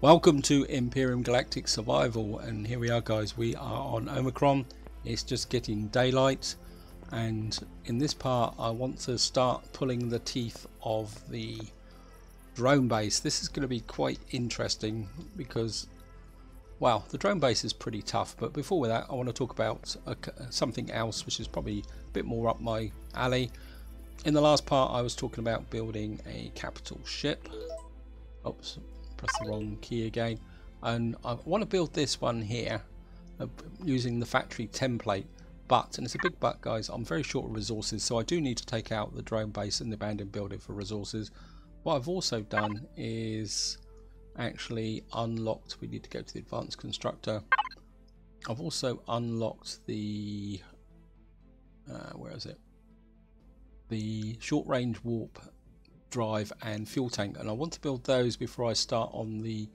Welcome to Empyrion Galactic Survival, and here we are guys, we are on Omicron. It's just getting daylight, and in this part I want to start pulling the teeth of the drone base. This is going to be quite interesting because, well, the drone base is pretty tough, but before that I want to talk about something else which is probably a bit more up my alley. In the last part I was talking about building a capital ship. Oops, press the wrong key again. And I want to build this one here using the factory template, but, and it's a big but guys, I'm very short of resources, so I do need to take out the drone base and the abandoned building for resources. What I've also done is actually unlocked, we need to go to the advanced constructor. I've also unlocked the where is it, the short range warp drive and fuel tank, and I want to build those before I start on the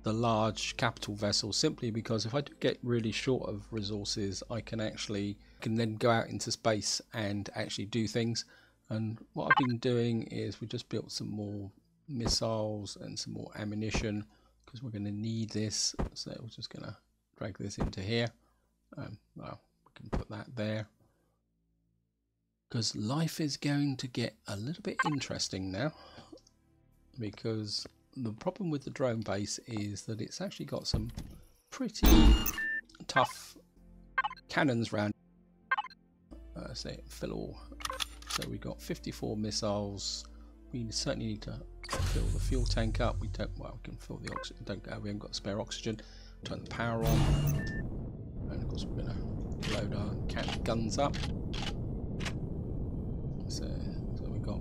large capital vessel, simply because if I do get really short of resources I can then go out into space and actually do things. And what I've been doing is we just built some more missiles and some more ammunition because we're going to need this, so we're just going to drag this into here. Well, we can put that there, because life is going to get a little bit interesting now, because the problem with the drone base is that it's actually got some pretty tough cannons round. So we've got 54 missiles. We certainly need to fill the fuel tank up. We don't, well, we can fill the oxygen. We haven't got spare oxygen. Turn the power on, and of course we're going to load our guns up. So we've got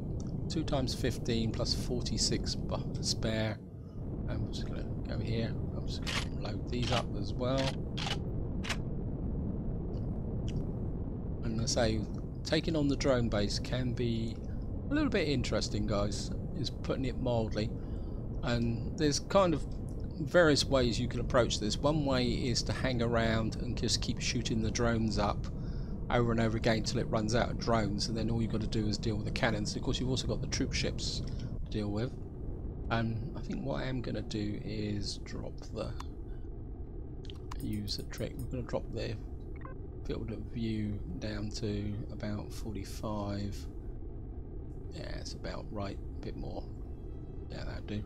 2 times 15 plus 46 spare, and we're just going to go here. I'm just going to load these up as well. And I say, taking on the drone base can be a little bit interesting guys, is putting it mildly. And there's kind of various ways you can approach this. One way is to hang around and just keep shooting the drones up over and over again until it runs out of drones, and then all you've got to do is deal with the cannons. Of course you've also got the troop ships to deal with. And I think what I am going to do is use a trick. We're going to drop the field of view down to about 45. Yeah, it's about right, a bit more. Yeah, that'll do.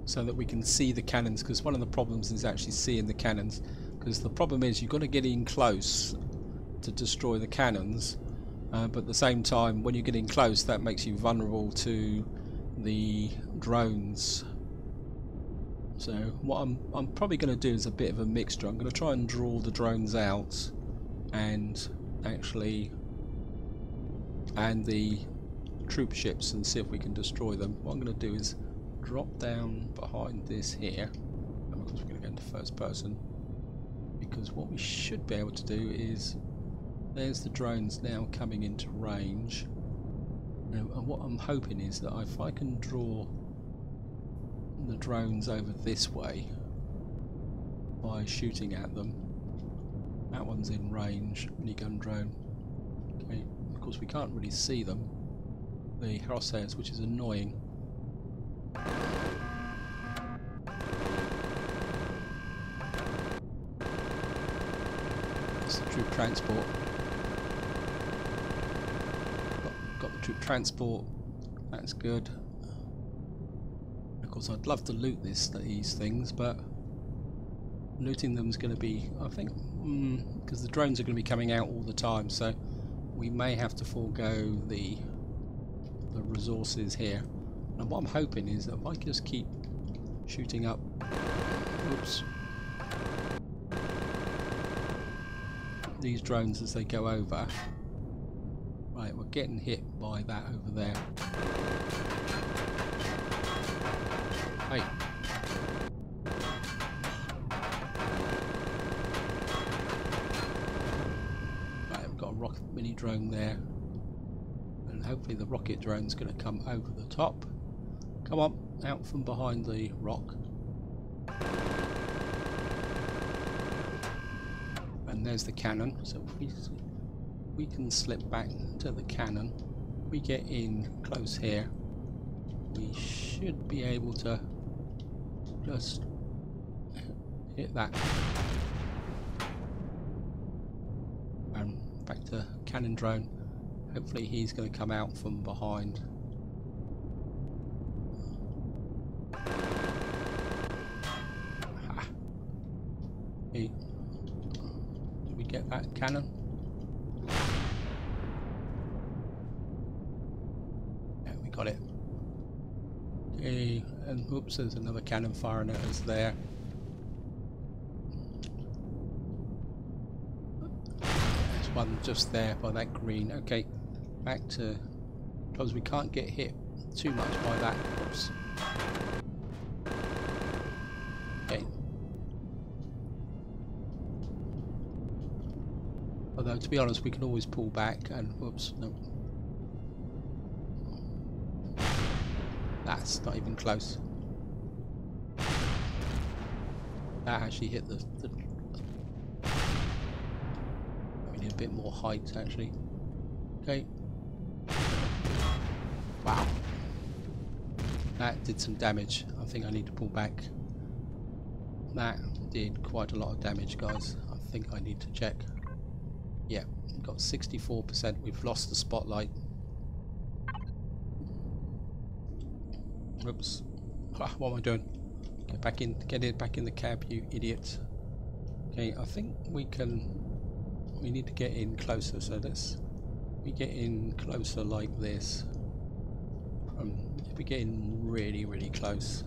So that we can see the cannons, because one of the problems is actually seeing the cannons. Because the problem is you've got to get in close to destroy the cannons, but at the same time when you get in close that makes you vulnerable to the drones. So what I'm probably going to do is a bit of a mixture. I'm going to try and draw the drones out and the troop ships and see if we can destroy them. What I'm going to do is drop down behind this here, and of course we're going to go into first person, because what we should be able to do is, there's the drones now coming into range, and what I'm hoping is that if I can draw the drones over this way by shooting at them. That one's in range, minigun drone. Okay, of course we can't really see them, the crosshairs, which is annoying. Troop transport. Got the troop transport. That's good. Of course, I'd love to loot these things, but looting them is going to be, I think, because the drones are going to be coming out all the time, so we may have to forego the resources here. And what I'm hoping is that if I can just keep shooting up. Oops. These drones as they go over. Right, we're getting hit by that over there. Hey. Right, we've got a rocket mini drone there, and hopefully the rocket drone's going to come over the top. Come on, out from behind the rock. And there's the cannon, so if we can slip back to the cannon, we get in close here, we should be able to just hit that. And back to cannon drone. Hopefully he's going to come out from behind. Hey, did we get that cannon? Yeah, we got it. Okay, and oops, there's another cannon firing at us there. There's one just there by that green. Okay, back to, because we can't get hit too much by that. Oops. Okay. Although to be honest, we can always pull back and whoops, no. That's not even close. That actually hit the we need a bit more height actually. Okay. Wow. That did some damage. I think I need to pull back. That did quite a lot of damage, guys. I think I need to check. Yeah, we've got 64%. We've lost the spotlight. Oops. Ah, what am I doing? Get back in. Get it back in the cab, you idiot. Okay, I think we can. We need to get in closer. So we get in closer like this. If we get in really, really close.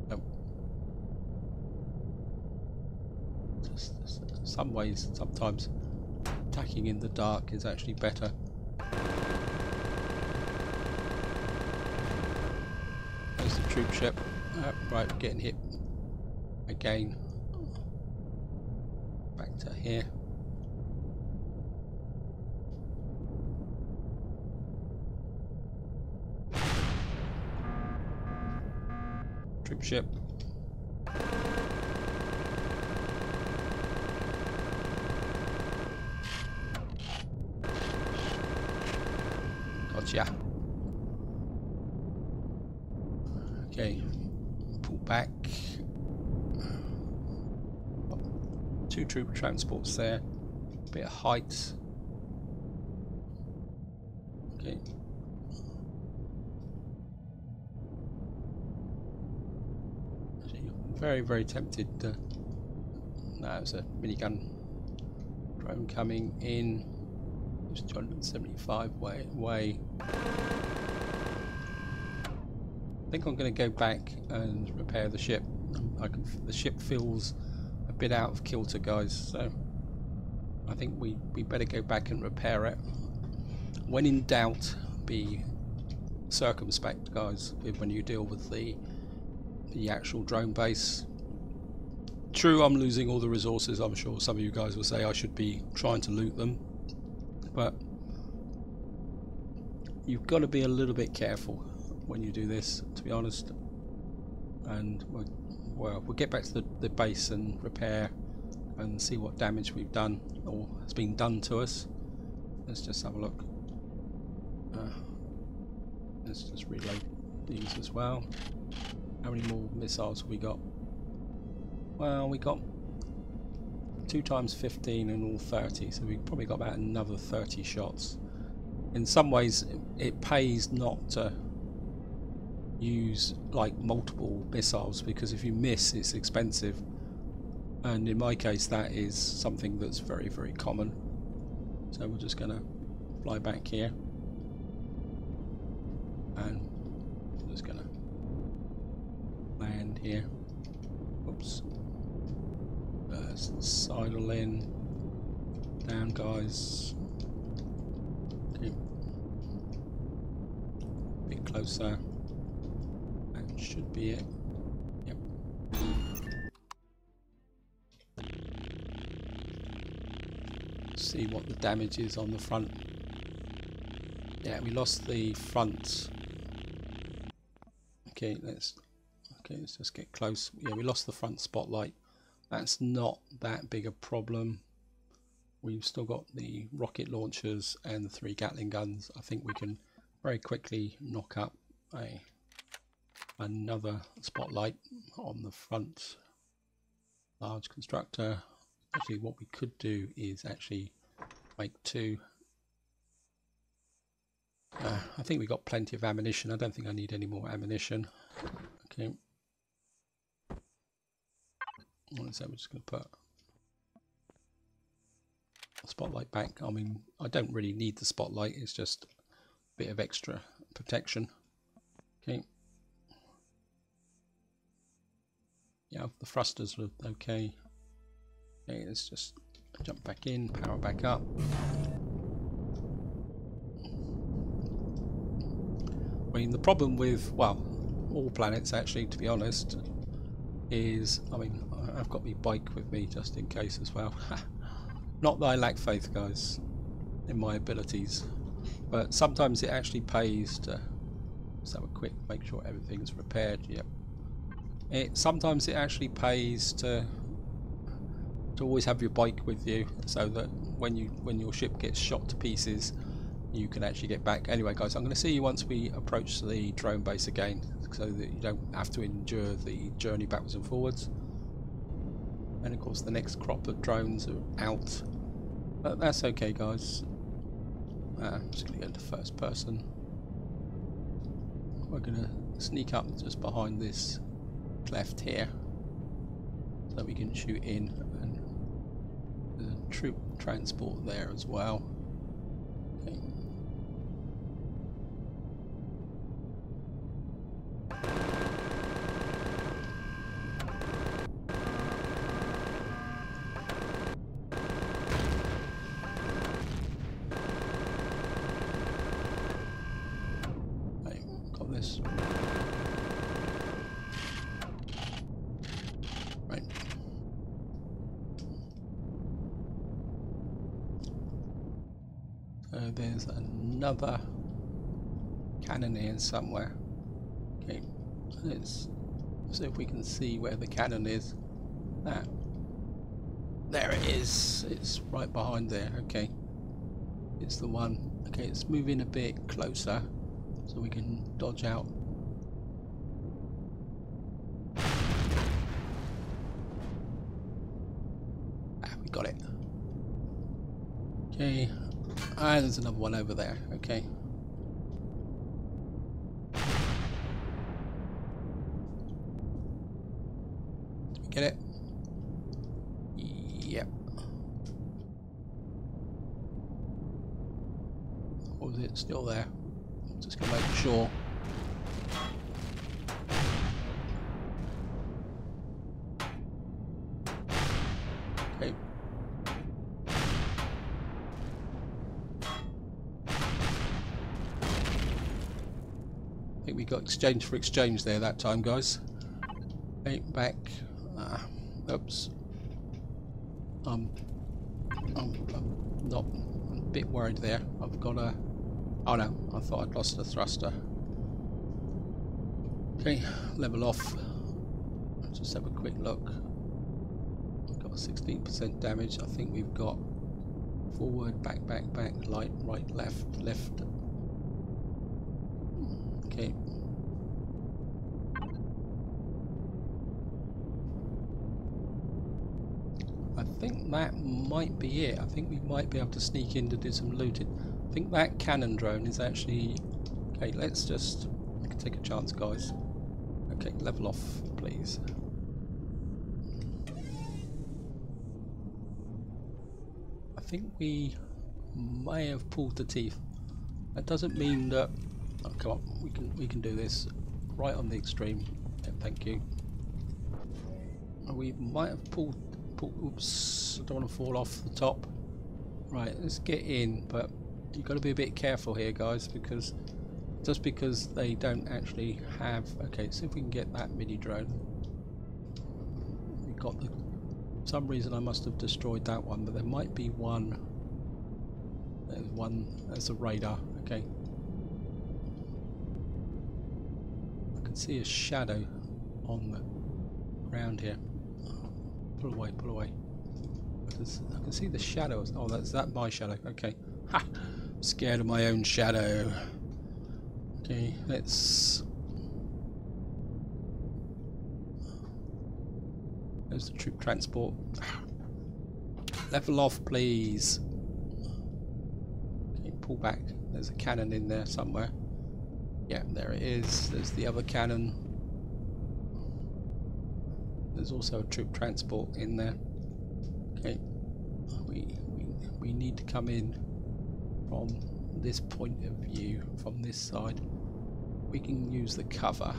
Nope. Some ways, sometimes attacking in the dark is actually better. There's the troop ship. Right, we're getting hit again. Back to here. Troop ship. Gotcha. Okay, pull back. Two troop transports there. Bit of height. Okay. Very, very tempted. No, it's a minigun drone coming in. It's 275 way. I think I'm going to go back and repair the ship. The ship feels a bit out of kilter, guys. So I think we better go back and repair it. When in doubt, be circumspect, guys, when you deal with the actual drone base. True, I'm losing all the resources. I'm sure some of you guys will say I should be trying to loot them, but you've got to be a little bit careful when you do this, to be honest. And well, we'll get back to the base and repair and see what damage we've done or has been done to us. Let's just have a look. Let's just reload these as well. How many more missiles have we got? Well, we got 2 times 15 and all 30, so we've probably got about another 30 shots. In some ways, it pays not to use like multiple missiles, because if you miss, it's expensive. And in my case, that is something that's very, very common. So we're just going to fly back here. And we're just going to land here. Oops. Sidle in. Down, guys. Okay. A bit closer. That should be it. Yep. See what the damage is on the front. Yeah, we lost the front. Okay, let's just get close. Yeah, we lost the front spotlight. That's not that big a problem. We've still got the rocket launchers and the 3 Gatling guns. I think we can very quickly knock up another spotlight on the front large constructor. Actually, what we could do is actually make two. I think we got plenty of ammunition. I don't think I need any more ammunition. Okay. So we're just going to put a spotlight back. I mean, I don't really need the spotlight. It's just a bit of extra protection. Okay. Yeah, the thrusters are okay. Okay, let's just jump back in, power back up. I mean, the problem with, well, all planets actually, to be honest, is, I mean, I've got my bike with me just in case as well. Not that I lack faith, guys, in my abilities, but sometimes it actually pays to, let's have a quick, make sure everything's repaired. Yep. Sometimes it actually pays to always have your bike with you, so that when your ship gets shot to pieces, you can actually get back. Anyway, guys, I'm going to see you once we approach the drone base again, so that you don't have to endure the journey backwards and forwards. And of course, the next crop of drones are out, but that's okay, guys. I'm just going to go to first person. We're going to sneak up just behind this cleft here, so we can shoot in, and there's a troop transport there as well. Okay. Got this. Right. So there's another cannon here somewhere. Okay, let's see if we can see where the cannon is. There it is. It's right behind there. Okay, it's the one. Okay, let's move in a bit closer so we can dodge out. We got it. Okay, there's another one over there. Okay. Did we get it? Yep. Or is it still there? Just gonna make sure. Okay. I think we got exchange for exchange there that time, guys. Okay, back. Oops. I'm not. I'm a bit worried there. I've got a. Oh no, I thought I'd lost the thruster. Okay, level off. Let's just have a quick look. We've got 16% damage. I think we've got forward, back, light, right, left. Okay. I think that might be it. I think we might be able to sneak in to do some looting. I think that cannon drone is actually... Okay, let's just... I can take a chance, guys. Okay, level off, please. I think we may have pulled the teeth. That doesn't mean that... Oh, come on, we can do this right on the extreme. Yeah, thank you. We might have pulled... Oops, I don't want to fall off the top. Right, let's get in, but you've got to be a bit careful here, guys, because just because they don't actually have... Okay, see if we can get that mini drone. We got the... For some reason I must have destroyed that one, but there might be one. There's one. There's a radar. Okay. I can see a shadow on the ground here. Pull away, pull away. I can see the shadows. Oh, that's my shadow. Okay. Ha! I'm scared of my own shadow. Okay, let's... There's the troop transport. Level off, please. Okay, pull back. There's a cannon in there somewhere. Yeah, there it is. There's the other cannon. There's also a troop transport in there. Okay, we need to come in from this point of view, from this side. We can use the cover.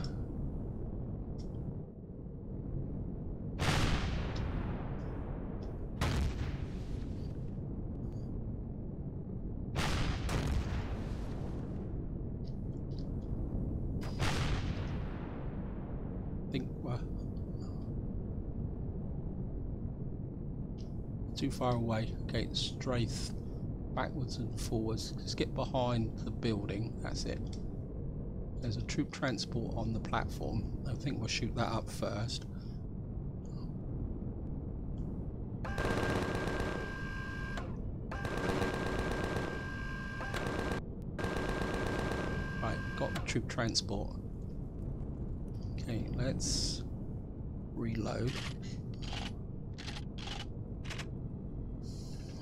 I think we're too far away. Okay, strafe backwards and forwards. Just get behind the building. That's it. There's a troop transport on the platform. I think we'll shoot that up first. Right, got the troop transport. Okay, let's reload.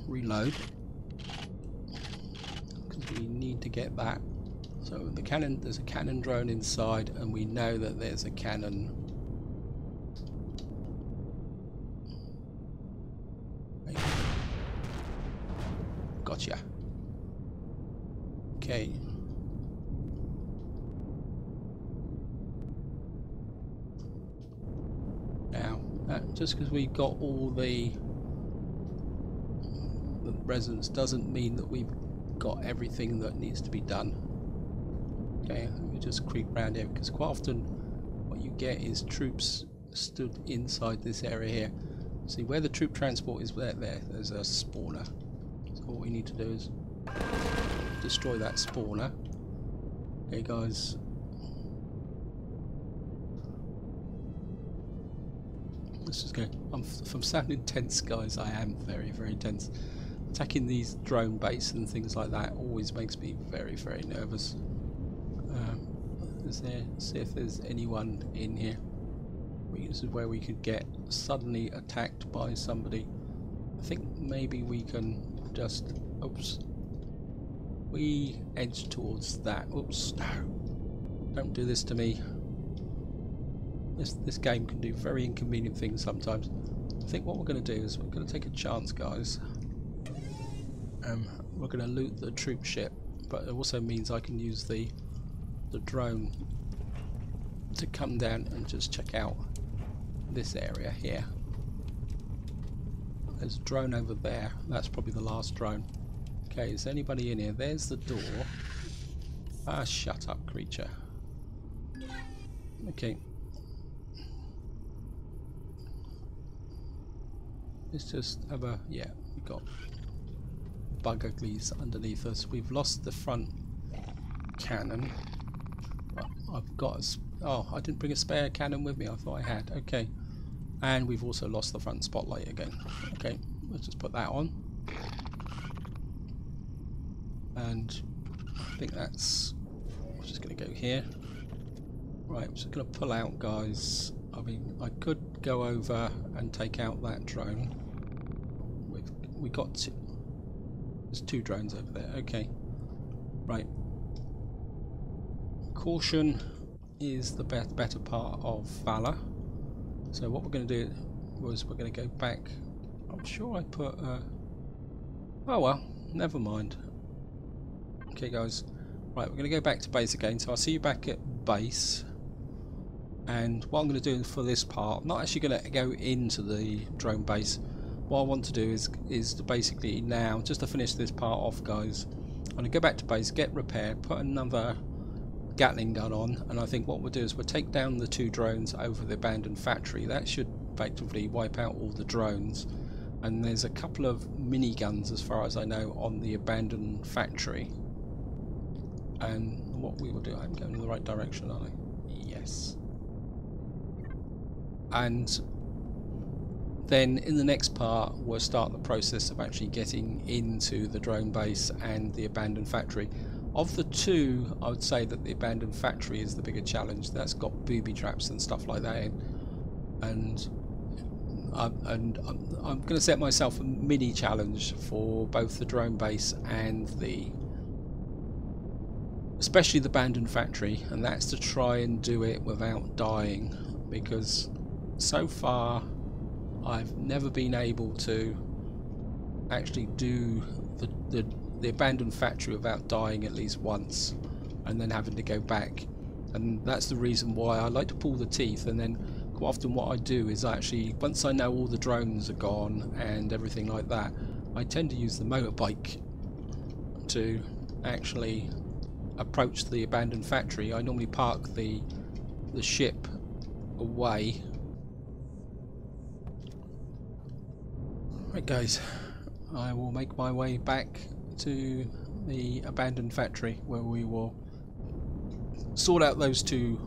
Reload. Because we need to get that. So the cannon, there's a cannon drone inside, and we know that there's a cannon. Gotcha. Okay. Now, just because we've got all the residents doesn't mean that we've got everything that needs to be done. Okay, let me just creep around here, because quite often what you get is troops stood inside this area here. See where the troop transport is, there's a spawner. So what we need to do is destroy that spawner. Okay guys. Let's just go. I'm sounding tense, guys. I am very, very tense. Attacking these drone base and things like that always makes me very, very nervous. See if there's anyone in here. This is where we could get suddenly attacked by somebody. I think maybe we can just... Oops. We edge towards that. Oops. No. Don't do this to me. This game can do very inconvenient things sometimes. I think what we're going to do is we're going to take a chance, guys. We're going to loot the troop ship, but it also means I can use the drone to come down and just check out this area here. There's a drone over there. That's probably the last drone. Okay, is anybody in here? There's the door. Ah, shut up, creature. Okay. Let's just have a... yeah, we've got bug uglies underneath us. We've lost the front cannon. I've got a... oh, I didn't bring a spare cannon with me. I thought I had. Okay. And we've also lost the front spotlight again. Okay, let's just put that on. And I think that's... I'm just going to go here. Right, I'm just going to pull out, guys. I mean, I could go over and take out that drone. We got to... there's two drones over there. Okay. Right. Caution is the better part of valor. So what we're going to do was we're going to go back. I'm sure I put oh well, never mind. Okay guys, right, we're going to go back to base again. So I'll see you back at base. And what I'm going to do for this part, I'm not actually going to go into the drone base. What I want to do is to basically now, just to finish this part off, guys, I'm going to go back to base, get repaired, put another Gatling gun on, and I think what we'll do is we'll take down the two drones over the abandoned factory. That should effectively wipe out all the drones. And there's a couple of miniguns, as far as I know, on the abandoned factory. And what we will do, I'm going in the right direction, aren't I? Yes. And then in the next part we'll start the process of actually getting into the drone base and the abandoned factory. Of the two, I would say that the abandoned factory is the bigger challenge. That's got booby traps and stuff like that in, and I'm going to set myself a mini challenge for both the drone base and especially the abandoned factory, and that's to try and do it without dying, because so far I've never been able to actually do the abandoned factory without dying at least once and then having to go back. And that's the reason why I like to pull the teeth, and then quite often what I do is actually, once I know all the drones are gone and everything like that, I tend to use the motorbike to actually approach the abandoned factory. I normally park the ship away. Right guys, I will make my way back to the abandoned factory where we will sort out those two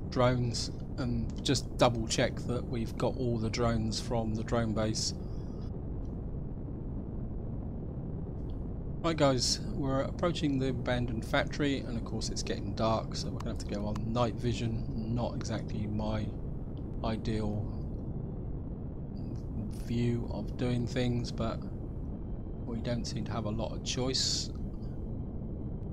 drones and just double check that we've got all the drones from the drone base. Right guys, we're approaching the abandoned factory, and of course it's getting dark, so we're going to have to go on night vision. Not exactly my ideal view of doing things, but we don't seem to have a lot of choice.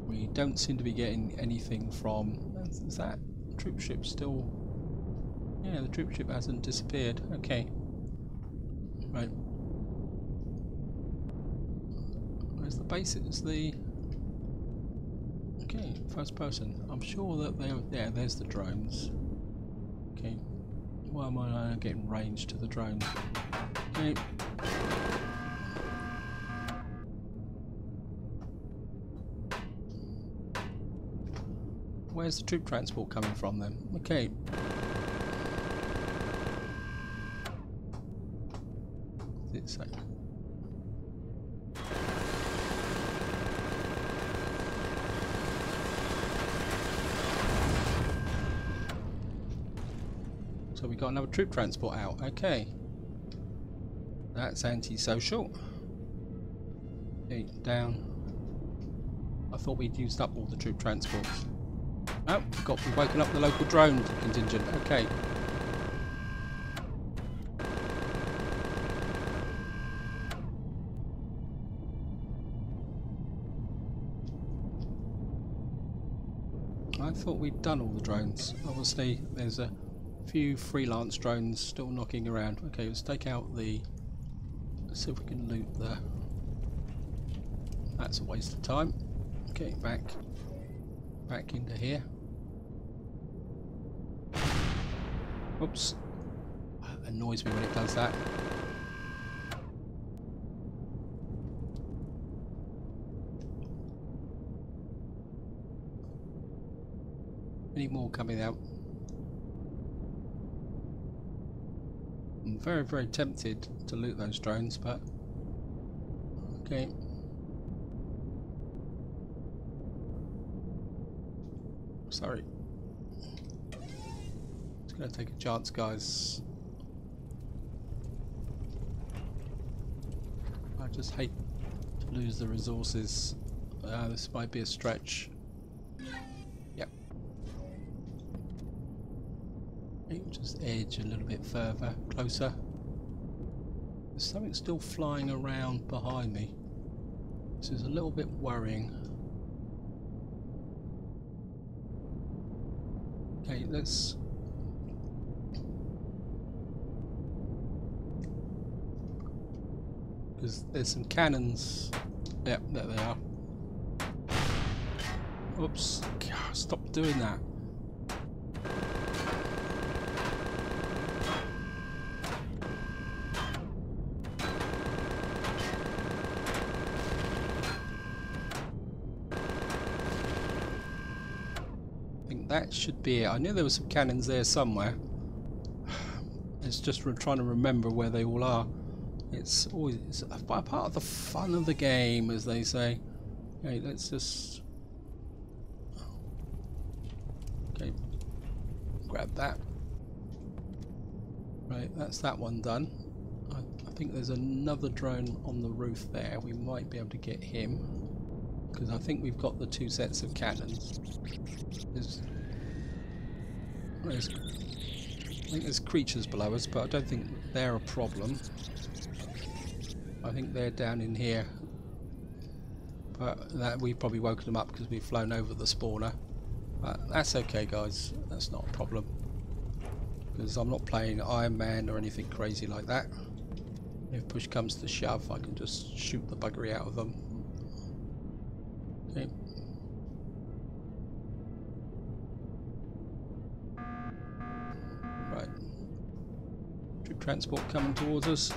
We don't seem to be getting anything from... Is that troop ship still? Yeah, the troop ship hasn't disappeared. Okay. Right. Where's the base? It's the... Okay, first person. I'm sure that they are... Yeah, there's the drones. Okay. Why am I getting range to the drones? Okay. Where's the troop transport coming from then? Okay. It's like... So we got another troop transport out. Okay. That's antisocial. Okay, down. I thought we'd used up all the troop transports. Oh, we've woken up the local drone contingent. Okay. I thought we'd done all the drones. Obviously, there's a few freelance drones still knocking around. Okay, let's take out the... Let's see if we can loot the... That's a waste of time. Okay, back into here. Oops. That annoys me when it does that. Any more coming out? I'm very, very tempted to loot those drones, but okay. Sorry. Just gonna take a chance, guys. I just hate to lose the resources. This might be a stretch. Yep. Just edge a little bit further, closer. There's something still flying around behind me. This is a little bit worrying. Okay, let's... Because there's some cannons. Yep, there they are. Oops. God, stop doing that. That should be it. I knew there were some cannons there somewhere. It's just trying to remember where they all are. It's always a part of the fun of the game, as they say. Okay, let's just... Okay, grab that. Right, that's that one done. I think there's another drone on the roof there. We might be able to get him. because I think we've got the 2 sets of cannons. I think there's creatures below us, but I don't think they're a problem. I think they're down in here, but that we've probably woken them up because we've flown over the spawner. But that's okay, guys. That's not a problem, because I'm not playing Iron Man or anything crazy like that. If push comes to shove, I can just shoot the buggery out of them. Okay. Right. Troop transport coming towards us.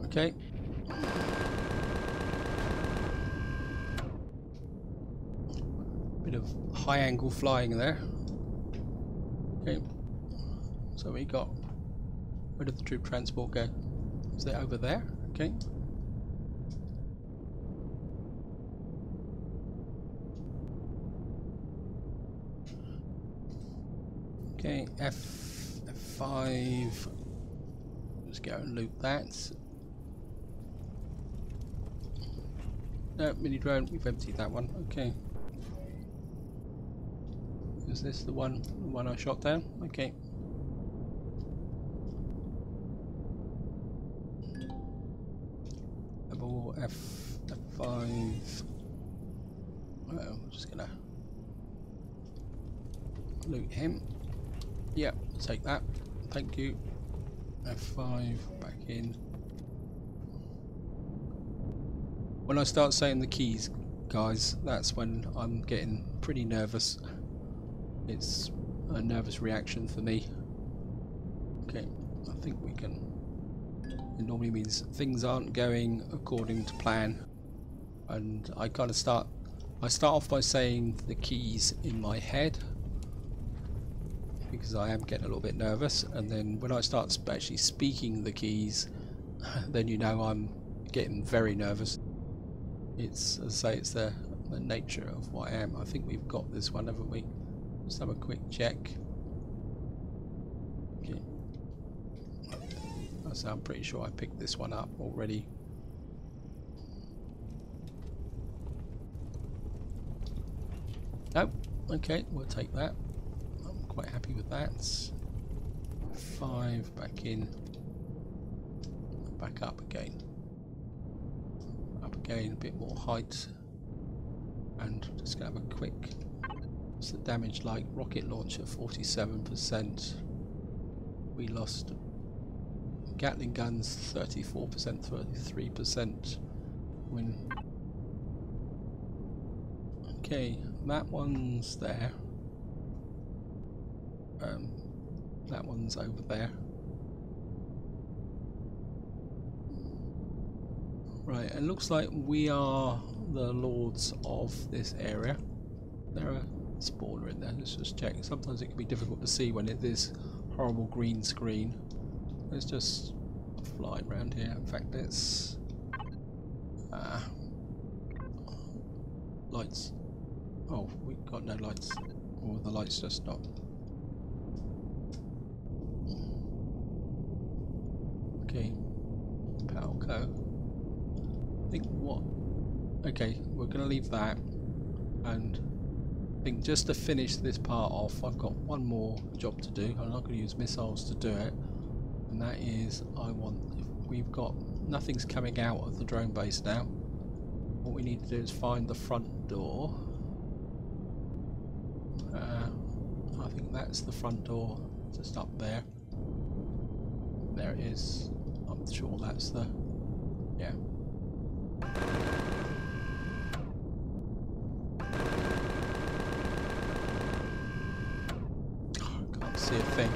Okay. Bit of high angle flying there. Okay. So we got, where did the troop transport go? Is it over there? Okay. Okay, F5. Let's go and loot that. No, mini drone, we've emptied that one. Okay. Is this the one I shot down? Okay. Level F5. Well, I'm just gonna loot him. Yeah, take that. Thank you. F5, back in. When I start saying the keys, guys, that's when I'm getting pretty nervous. It's a nervous reaction for me. Okay, I think we can. It normally means things aren't going according to plan, and I kind of start off by saying the keys in my head, because I am getting a little bit nervous, and then when I start actually speaking the keys, then you know I'm getting very nervous. It's, as I say, it's the nature of what I am. I think we've got this one, haven't we? Let's have a quick check. Okay. So I'm pretty sure I picked this one up already. Nope. Okay, we'll take that. I'm quite happy with that. 5 back in. Back up again. Again, a bit more height, and just gonna have a quick. What's the damage like? Rocket launcher 47%. We lost Gatling guns 34%, 33%. Okay, that one's there. That one's over there. Right, it looks like we are the lords of this area. There are spawner in there. Let's just check. Sometimes it can be difficult to see when it is horrible green screen. Let's just fly around here. In fact, let's lights. Oh, we've got no lights. Or the lights just stopped. Okay, Palco. I think what? Okay, we're going to leave that, and I think just to finish this part off, I've got one more job to do. I'm not going to use missiles to do it, and that is we've got nothing's coming out of the drone base now. What we need to do is find the front door. I think that's the front door, just up there. There it is. I'm sure that's the, yeah. Can't see a thing.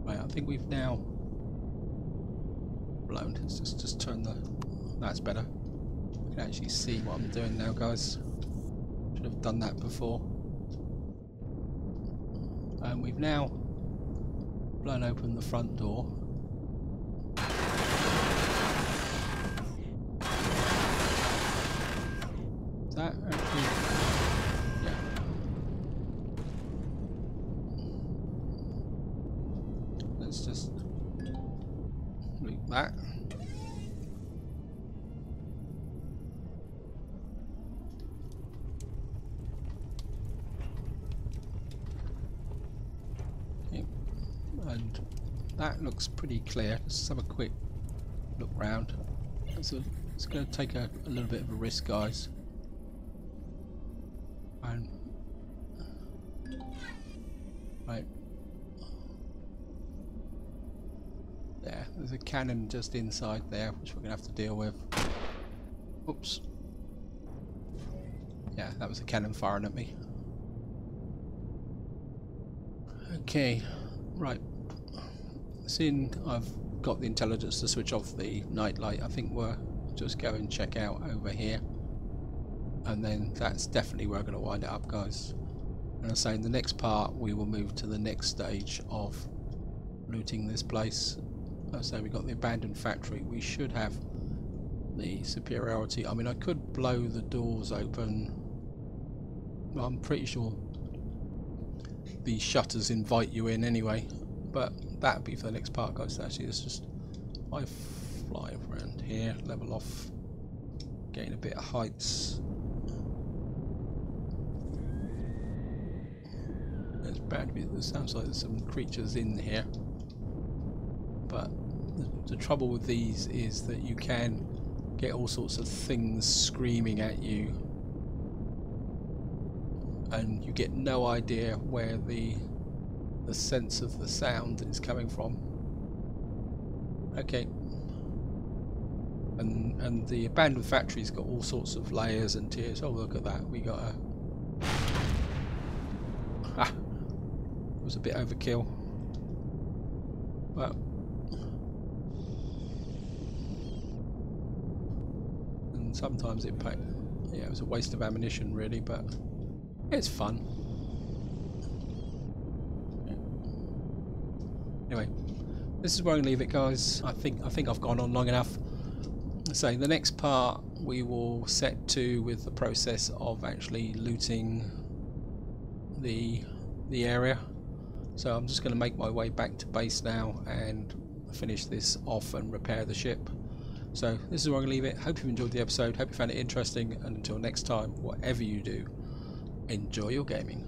Right, I think we've now blown. Let's just turn the. That's better. I can actually see what I'm doing now, guys. Should have done that before. And we've now blown open the front door. let's just loot that. Okay. And that looks pretty clear. Let's have a quick look round. So it's going to take a little bit of a risk, guys. And right there, there's a cannon just inside there, which we're going to have to deal with. Oops. Yeah, that was a cannon firing at me. Okay, right. Seeing I've got the intelligence to switch off the night light, I think we'll just go and check out over here, and then that's definitely where we're going to wind it up, guys. And I say in the next part we will move to the next stage of looting this place. I say we got the abandoned factory. We should have the superiority. I mean, I could blow the doors open. I'm pretty sure the shutters invite you in anyway, but that'll be for the next part, guys. Actually, it's just I fly around here, level off, gain a bit of heights. It's bad. It sounds like there's some creatures in here, but the trouble with these is that you can get all sorts of things screaming at you, and you get no idea where the sense of the sound is coming from. Okay. And the abandoned factory's got all sorts of layers and tiers. Oh, look at that. We got a... Ah! It was a bit overkill. But... And sometimes it paid... Yeah, it was a waste of ammunition, really, but... It's fun. Anyway, this is where I'm going to leave it, guys. I think I've gone on long enough. So the next part we will set to with the process of actually looting the area. So I'm just going to make my way back to base now and finish this off and repair the ship. So this is where I'm going to leave it. Hope you've enjoyed the episode. Hope you found it interesting. And until next time, whatever you do, enjoy your gaming.